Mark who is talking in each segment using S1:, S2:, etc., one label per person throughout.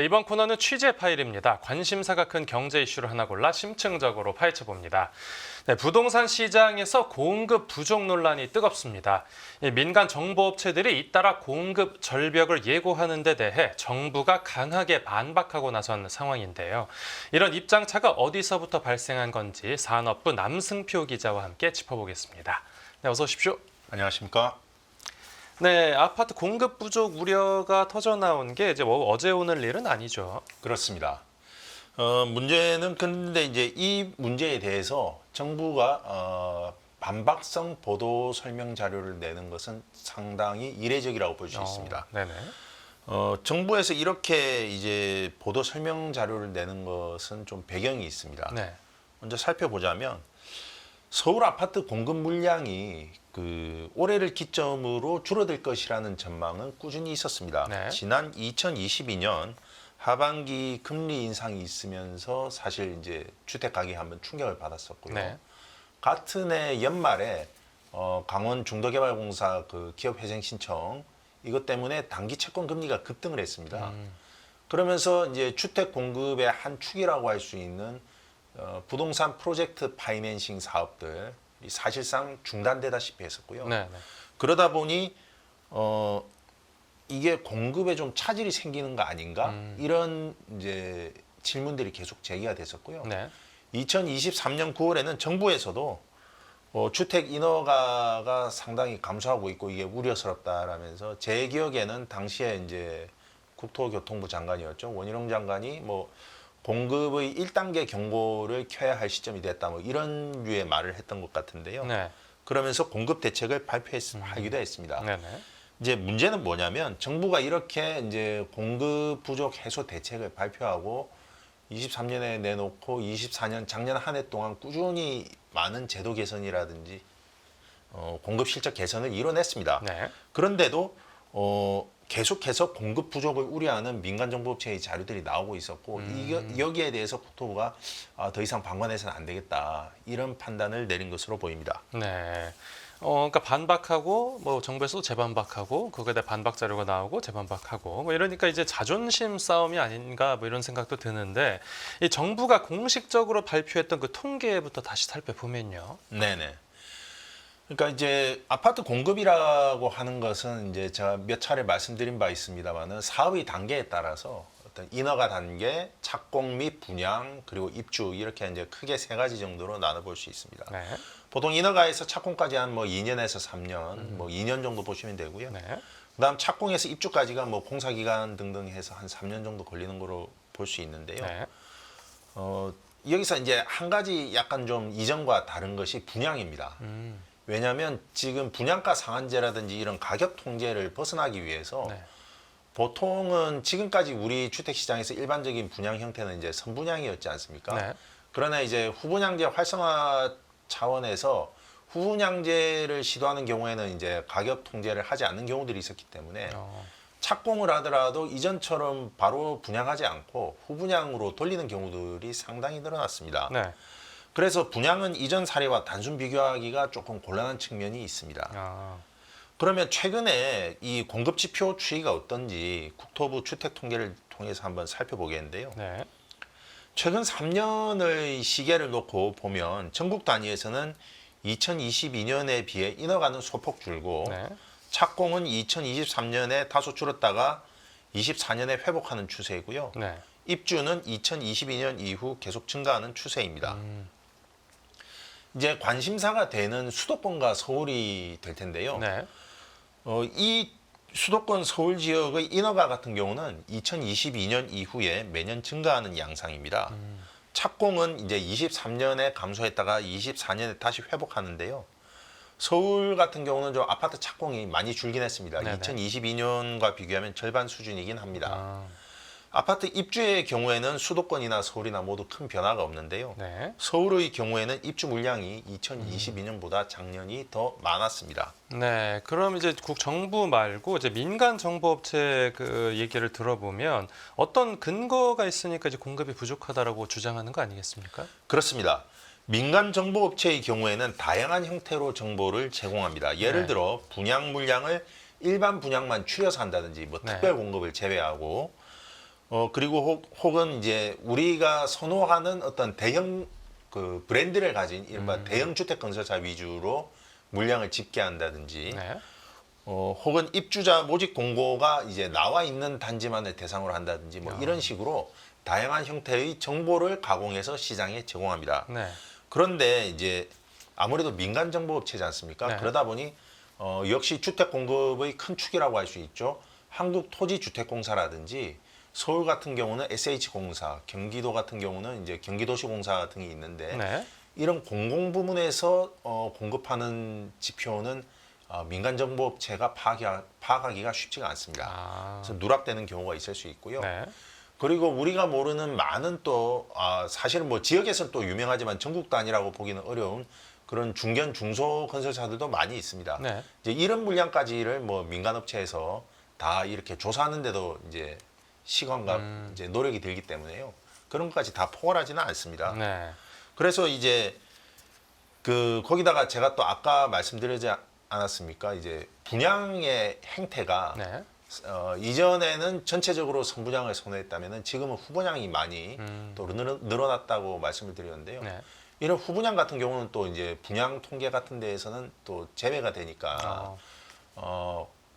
S1: 네, 이번 코너는 취재 파일입니다. 관심사가 큰 경제 이슈를 하나 골라 심층적으로 파헤쳐봅니다. 네, 부동산 시장에서 공급 부족 논란이 뜨겁습니다. 민간 정보업체들이 잇따라 공급 절벽을 예고하는 데 대해 정부가 강하게 반박하고 나선 상황인데요. 이런 입장차가 어디서부터 발생한 건지 산업부 남승표 기자와 함께 짚어보겠습니다. 네, 어서 오십시오.
S2: 안녕하십니까?
S1: 네, 아파트 공급 부족 우려가 터져 나온 게 이제 어제 오늘 일은 아니죠.
S2: 그렇습니다. 문제는 근데 이제 이 문제에 대해서 정부가 반박성 보도 설명 자료를 내는 것은 상당히 이례적이라고 볼 수 있습니다.
S1: 네네.
S2: 정부에서 이렇게 이제 보도 설명 자료를 내는 것은 좀 배경이 있습니다.
S1: 네.
S2: 먼저 살펴보자면 서울 아파트 공급 물량이 올해를 기점으로 줄어들 것이라는 전망은 꾸준히 있었습니다.
S1: 네.
S2: 지난 2022년 하반기 금리 인상이 있으면서 사실 이제 주택 가격이 한번 충격을 받았었고요.
S1: 네.
S2: 같은 해 연말에 강원 중도개발공사 기업 회생 신청 이것 때문에 단기 채권 금리가 급등을 했습니다. 그러면서 이제 주택 공급의 한 축이라고 할 수 있는 부동산 프로젝트 파이낸싱 사업들 사실상 중단되다시피 했었고요.
S1: 네.
S2: 그러다 보니 이게 공급에 좀 차질이 생기는 거 아닌가 이런 이제 질문들이 계속 제기가 됐었고요.
S1: 네.
S2: 2023년 9월에는 정부에서도 주택 인허가가 상당히 감소하고 있고 이게 우려스럽다라면서 제 기억에는 당시에 이제 국토교통부 장관이었죠. 원희룡 장관이 공급의 1단계 경고를 켜야 할 시점이 됐다 이런 류의 말을 했던 것 같은데요.
S1: 네.
S2: 그러면서 공급 대책을 발표하기도 했습니다.
S1: 네네.
S2: 이제 문제는 뭐냐면 정부가 이렇게 이제 공급 부족 해소 대책을 발표하고 23년에 내놓고 24년 작년 한 해 동안 꾸준히 많은 제도 개선이라든지 공급 실적 개선을 이뤄냈습니다.
S1: 네.
S2: 그런데도 계속해서 공급 부족을 우려하는 민간 정보업체의 자료들이 나오고 있었고 여기에 대해서 국토부가 더 이상 방관해서는 안 되겠다 이런 판단을 내린 것으로 보입니다.
S1: 네. 그러니까 반박하고 정부에서도 재반박하고 그거에 대해 반박 자료가 나오고 재반박하고 이러니까 이제 자존심 싸움이 아닌가 이런 생각도 드는데 이 정부가 공식적으로 발표했던 그 통계부터 다시 살펴보면요.
S2: 네네. 그러니까 이제 아파트 공급이라고 하는 것은 이제 제가 몇 차례 말씀드린 바 있습니다만은 사업의 단계에 따라서 어떤 인허가 단계, 착공 및 분양 그리고 입주 이렇게 이제 크게 세 가지 정도로 나눠볼 수 있습니다.
S1: 네.
S2: 보통 인허가에서 착공까지 한 2년에서 3년, 2년 정도 보시면 되고요.
S1: 네.
S2: 그다음 착공에서 입주까지가 공사 기간 등등 해서 한 3년 정도 걸리는 거로 볼 수 있는데요.
S1: 네.
S2: 여기서 이제 한 가지 약간 좀 이전과 다른 것이 분양입니다. 왜냐하면 지금 분양가 상한제라든지 이런 가격 통제를 벗어나기 위해서
S1: 네.
S2: 보통은 지금까지 우리 주택 시장에서 일반적인 분양 형태는 이제 선분양이었지 않습니까?
S1: 네.
S2: 그러나 이제 후분양제 활성화 차원에서 후분양제를 시도하는 경우에는 이제 가격 통제를 하지 않는 경우들이 있었기 때문에 착공을 하더라도 이전처럼 바로 분양하지 않고 후분양으로 돌리는 경우들이 상당히 늘어났습니다.
S1: 네.
S2: 그래서 분양은 이전 사례와 단순 비교하기가 조금 곤란한 측면이 있습니다. 그러면 최근에 이 공급 지표 추이가 어떤지 국토부 주택 통계를 통해서 한번 살펴보겠는데요.
S1: 네.
S2: 최근 3년의 시계를 놓고 보면 전국 단위에서는 2022년에 비해 인허가는 소폭 줄고
S1: 네.
S2: 착공은 2023년에 다소 줄었다가 24년에 회복하는 추세이고요.
S1: 네.
S2: 입주는 2022년 이후 계속 증가하는 추세입니다. 이제 관심사가 되는 수도권과 서울이 될 텐데요.
S1: 네.
S2: 이 수도권 서울 지역의 인허가 같은 경우는 2022년 이후에 매년 증가하는 양상입니다. 착공은 이제 23년에 감소했다가 24년에 다시 회복하는데요. 서울 같은 경우는 좀 아파트 착공이 많이 줄긴 했습니다.
S1: 네네.
S2: 2022년과 비교하면 절반 수준이긴 합니다.
S1: 아,
S2: 아파트 입주의 경우에는 수도권이나 서울이나 모두 큰 변화가 없는데요.
S1: 네.
S2: 서울의 경우에는 입주 물량이 2022년보다 작년이 더 많았습니다.
S1: 네. 그럼 이제 정부 말고 이제 민간 정보업체 그 얘기를 들어보면 어떤 근거가 있으니까 이제 공급이 부족하다라고 주장하는 거 아니겠습니까?
S2: 그렇습니다. 민간 정보업체의 경우에는 다양한 형태로 정보를 제공합니다. 예를
S1: 네.
S2: 들어 분양 물량을 일반 분양만 추려서 한다든지
S1: 네.
S2: 특별 공급을 제외하고 그리고 혹은 이제 우리가 선호하는 어떤 대형 그 브랜드를 가진 이른바 대형 주택 건설사 위주로 물량을 집계한다든지
S1: 네.
S2: 혹은 입주자 모집 공고가 이제 나와 있는 단지만을 대상으로 한다든지 뭐 이런 식으로 다양한 형태의 정보를 가공해서 시장에 제공합니다.
S1: 네.
S2: 그런데 이제 아무래도 민간 정보업체지 않습니까?
S1: 네.
S2: 그러다 보니 역시 주택 공급의 큰 축이라고 할 수 있죠. 한국토지주택공사라든지 서울 같은 경우는 SH공사, 경기도 같은 경우는 이제 경기도시공사 같은 게 있는데
S1: 네.
S2: 이런 공공부문에서 공급하는 지표는 민간 정보업체가 파악하기가 쉽지가 않습니다.
S1: 아.
S2: 그래서 누락되는 경우가 있을 수 있고요.
S1: 네.
S2: 그리고 우리가 모르는 많은 또 사실은 뭐 지역에서는 또 유명하지만 전국 단위라고 보기는 어려운 그런 중견 중소 건설사들도 많이 있습니다.
S1: 네.
S2: 이제 이런 물량까지를 뭐 민간업체에서 다 이렇게 조사하는데도 이제 시간과 이제 노력이 들기 때문에요. 그런 것까지 다 포괄하지는 않습니다.
S1: 네.
S2: 그래서 이제 그 거기다가 제가 또 아까 말씀드리지 않았습니까? 이제 분양의 행태가
S1: 네.
S2: 이전에는 전체적으로 선분양을 선호했다면은 지금은 후분양이 많이 또 늘어났다고 말씀을 드렸는데요.
S1: 네.
S2: 이런 후분양 같은 경우는 또 이제 분양 통계 같은 데에서는 또 제외가 되니까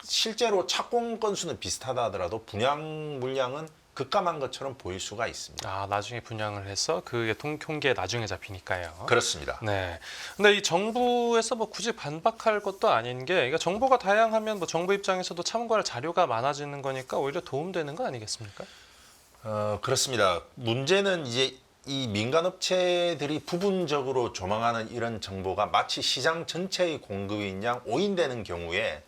S2: 실제로 착공 건수는 비슷하다 하더라도 분양 물량은 급감한 것처럼 보일 수가 있습니다.
S1: 아, 나중에 분양을 해서 그게 통계에 나중에 잡히니까요.
S2: 그렇습니다.
S1: 네. 근데 이 정부에서 뭐 굳이 반박할 것도 아닌 게, 그러니까 정보가 다양하면 뭐 정부 입장에서도 참고할 자료가 많아지는 거니까 오히려 도움되는 거 아니겠습니까?
S2: 그렇습니다. 문제는 이제 이 민간업체들이 부분적으로 조망하는 이런 정보가 마치 시장 전체의 공급인 양 오인되는 경우에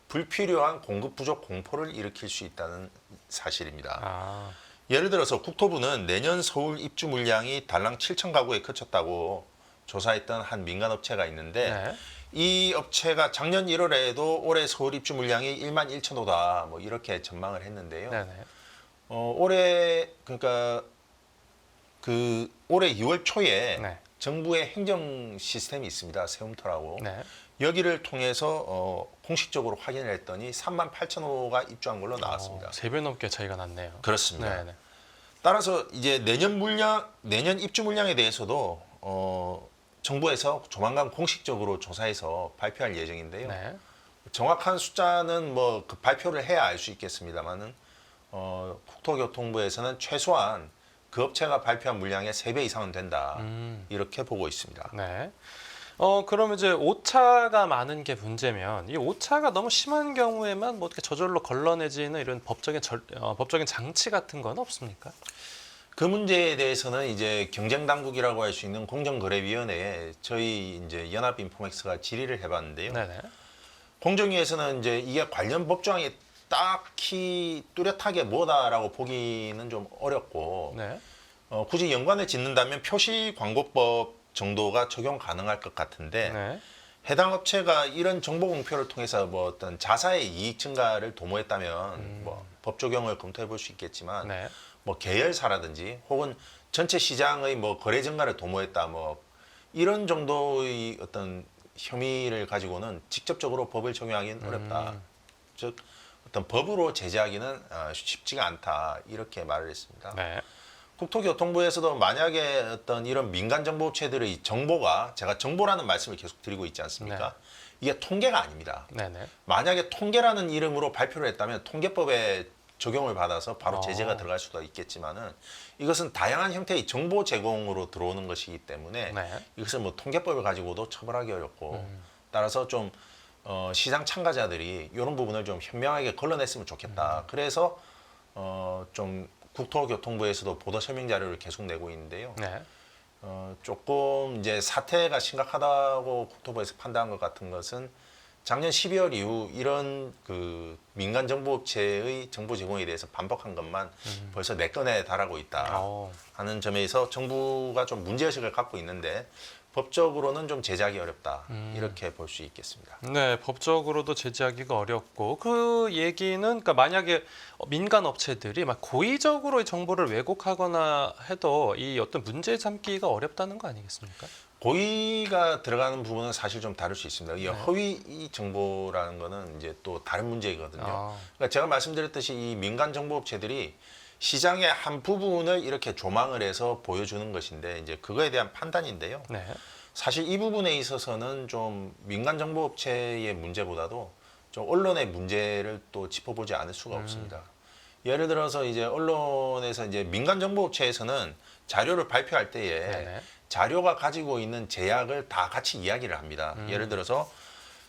S2: 불필요한 공급 부족 공포를 일으킬 수 있다는 사실입니다.
S1: 아,
S2: 예를 들어서 국토부는 내년 서울 입주 물량이 달랑 7천 가구에 그쳤다고 조사했던 한 민간업체가 있는데
S1: 네.
S2: 이 업체가 작년 1월에도 올해 서울 입주 물량이 1만 1천 호다 뭐 이렇게 전망을 했는데요.
S1: 네네.
S2: 올해 그러니까 그 올해 2월 초에
S1: 네.
S2: 정부의 행정 시스템이 있습니다. 세움터라고.
S1: 네.
S2: 여기를 통해서 공식적으로 확인을 했더니 3만 8천 호가 입주한 걸로 나왔습니다.
S1: 3배 넘게 차이가 났네요.
S2: 그렇습니다.
S1: 네네.
S2: 따라서 이제 내년 입주 물량에 대해서도 정부에서 조만간 공식적으로 조사해서 발표할 예정인데요.
S1: 네.
S2: 정확한 숫자는 뭐 그 발표를 해야 알 수 있겠습니다만은 국토교통부에서는 최소한 그 업체가 발표한 물량의 3배 이상은 된다. 이렇게 보고 있습니다.
S1: 네. 그러면 이제 오차가 많은 게 문제면 이 오차가 너무 심한 경우에만 뭐 어떻게 저절로 걸러내지는 이런 법적인 장치 같은 건 없습니까?
S2: 그 문제에 대해서는 이제 경쟁당국이라고 할 수 있는 공정거래위원회에 저희 이제 연합인포맥스가 질의를 해봤는데요.
S1: 네네.
S2: 공정위에서는 이제 이게 관련 법조항이 딱히 뚜렷하게 뭐다라고 보기는 좀 어렵고
S1: 네.
S2: 굳이 연관을 짓는다면 표시광고법 정도가 적용 가능할 것 같은데
S1: 네.
S2: 해당 업체가 이런 정보 공표를 통해서 뭐 어떤 자사의 이익 증가를 도모했다면 뭐 법 적용을 검토해 볼 수 있겠지만
S1: 네.
S2: 뭐 계열사라든지 혹은 전체 시장의 뭐 거래 증가를 도모했다 뭐 이런 정도의 어떤 혐의를 가지고는 직접적으로 법을 적용하기는 어렵다. 즉 어떤 법으로 제재하기는 쉽지가 않다 이렇게 말을 했습니다.
S1: 네.
S2: 국토교통부에서도 만약에 어떤 이런 민간 정보업체들의 정보가 제가 정보라는 말씀을 계속 드리고 있지 않습니까? 이게 통계가 아닙니다.
S1: 네네.
S2: 만약에 통계라는 이름으로 발표를 했다면 통계법에 적용을 받아서 바로 제재가
S1: 어.
S2: 들어갈 수도 있겠지만은 이것은 다양한 형태의 정보 제공으로 들어오는 것이기 때문에
S1: 네.
S2: 이것을 뭐 통계법을 가지고도 처벌하기 어렵고 따라서 좀 시장 참가자들이 이런 부분을 좀 현명하게 걸러냈으면 좋겠다. 그래서 좀 국토교통부에서도 보도 설명 자료를 계속 내고 있는데요.
S1: 네.
S2: 조금 이제 사태가 심각하다고 국토부에서 판단한 것 같은 것은 작년 12월 이후 이런 그 민간 정보업체의 정보 제공에 대해서 반복한 것만 벌써 4건에 달하고 있다
S1: 어.
S2: 하는 점에서 정부가 좀 문제의식을 갖고 있는데 법적으로는 좀 제재하기 어렵다 이렇게 볼 수 있겠습니다.
S1: 네, 법적으로도 제재하기가 어렵고 그 얘기는 그러니까 만약에 민간 업체들이 막 고의적으로 이 정보를 왜곡하거나 해도 이 어떤 문제 삼기가 어렵다는 거 아니겠습니까?
S2: 고의가 들어가는 부분은 사실 좀 다를 수 있습니다. 이
S1: 네.
S2: 허위 정보라는 거는 이제 또 다른 문제이거든요.
S1: 아.
S2: 그러니까 제가 말씀드렸듯이 이 민간 정보업체들이 시장의 한 부분을 이렇게 조망을 해서 보여주는 것인데 이제 그거에 대한 판단인데요.
S1: 네.
S2: 사실 이 부분에 있어서는 좀 민간 정보업체의 문제보다도 좀 언론의 문제를 또 짚어보지 않을 수가 없습니다. 예를 들어서 이제 언론에서 이제 민간 정보업체에서는 자료를 발표할 때에
S1: 네네.
S2: 자료가 가지고 있는 제약을 다 같이 이야기를 합니다. 예를 들어서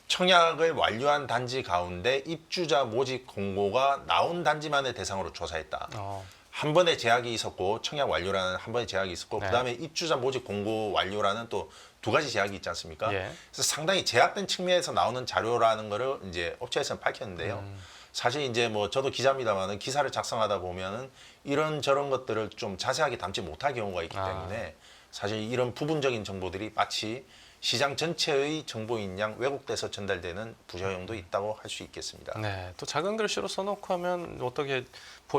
S2: 청약을 완료한 단지 가운데 입주자 모집 공고가 나온 단지만을 대상으로 조사했다. 한 번의 제약이 있었고 청약 완료라는 한 번의 제약이 있었고
S1: 네.
S2: 그다음에 입주자 모집 공고 완료라는 또 두 가지 제약이 있지 않습니까?
S1: 예.
S2: 그래서 상당히 제약된 측면에서 나오는 자료라는 거를 이제 업체에서는 밝혔는데요. 사실 이제 뭐 저도 기자입니다만은 기사를 작성하다 보면은 이런 저런 것들을 좀 자세하게 담지 못할 경우가 있기 때문에 사실 이런 부분적인 정보들이 마치 시장 전체의 정보인 양 왜곡돼서 전달되는 부작용도 있다고 할 수 있겠습니다.
S1: 네. 또 작은 글씨로 써놓고 하면 어떻게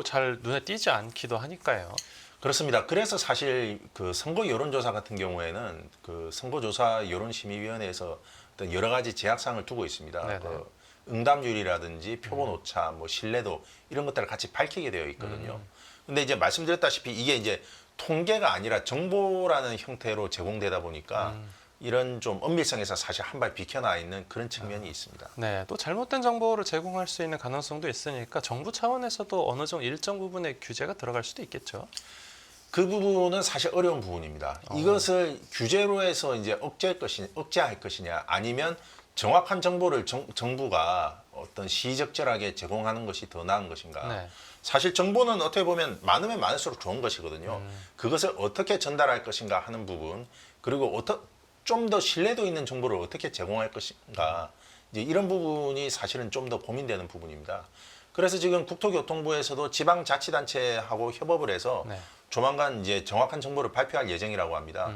S1: 잘 눈에 띄지 않기도 하니까요.
S2: 그렇습니다. 그래서 사실 그 선거 여론조사 같은 경우에는 그 선거조사 여론심의위원회에서 어떤 여러 가지 제약사항을 두고 있습니다.
S1: 네네.
S2: 그 응답률이라든지 표본 오차, 뭐 신뢰도 이런 것들을 같이 밝히게 되어 있거든요. 근데 이제 말씀드렸다시피 이게 이제 통계가 아니라 정보라는 형태로 제공되다 보니까 이런 좀 엄밀성에서 사실 한 발 비켜나 있는 그런 측면이 있습니다.
S1: 네, 또 잘못된 정보를 제공할 수 있는 가능성도 있으니까 정부 차원에서도 어느 정도 일정 부분의 규제가 들어갈 수도 있겠죠.
S2: 그 부분은 사실 어려운 부분입니다. 이것을 규제로 해서 이제 억제할 것이냐, 아니면 정확한 정보를 정부가 어떤 시적절하게 제공하는 것이 더 나은 것인가.
S1: 네.
S2: 사실 정보는 어떻게 보면 많으면 많을수록 좋은 것이거든요. 그것을 어떻게 전달할 것인가 하는 부분, 그리고 좀 더 신뢰도 있는 정보를 어떻게 제공할 것인가. 이제 이런 부분이 사실은 좀 더 고민되는 부분입니다. 그래서 지금 국토교통부에서도 지방자치단체하고 협업을 해서
S1: 네.
S2: 조만간 이제 정확한 정보를 발표할 예정이라고 합니다.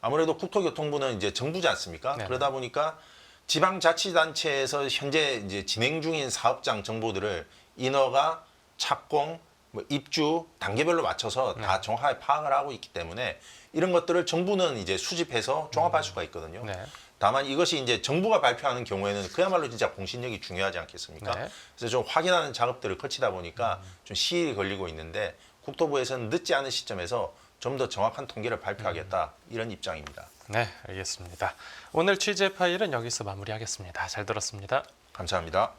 S2: 아무래도 국토교통부는 이제 정부지 않습니까?
S1: 네네.
S2: 그러다 보니까 지방자치단체에서 현재 이제 진행 중인 사업장 정보들을 인허가, 착공, 뭐 입주 단계별로 맞춰서 다 정확하게 파악을 하고 있기 때문에 이런 것들을 정부는 이제 수집해서 종합할 수가 있거든요.
S1: 네.
S2: 다만 이것이 이제 정부가 발표하는 경우에는 그야말로 진짜 공신력이 중요하지 않겠습니까?
S1: 네.
S2: 그래서 좀 확인하는 작업들을 거치다 보니까 좀 시일이 걸리고 있는데 국토부에서는 늦지 않은 시점에서 좀 더 정확한 통계를 발표하겠다 이런 입장입니다.
S1: 네, 알겠습니다. 오늘 취재 파일은 여기서 마무리하겠습니다. 잘 들었습니다.
S2: 감사합니다.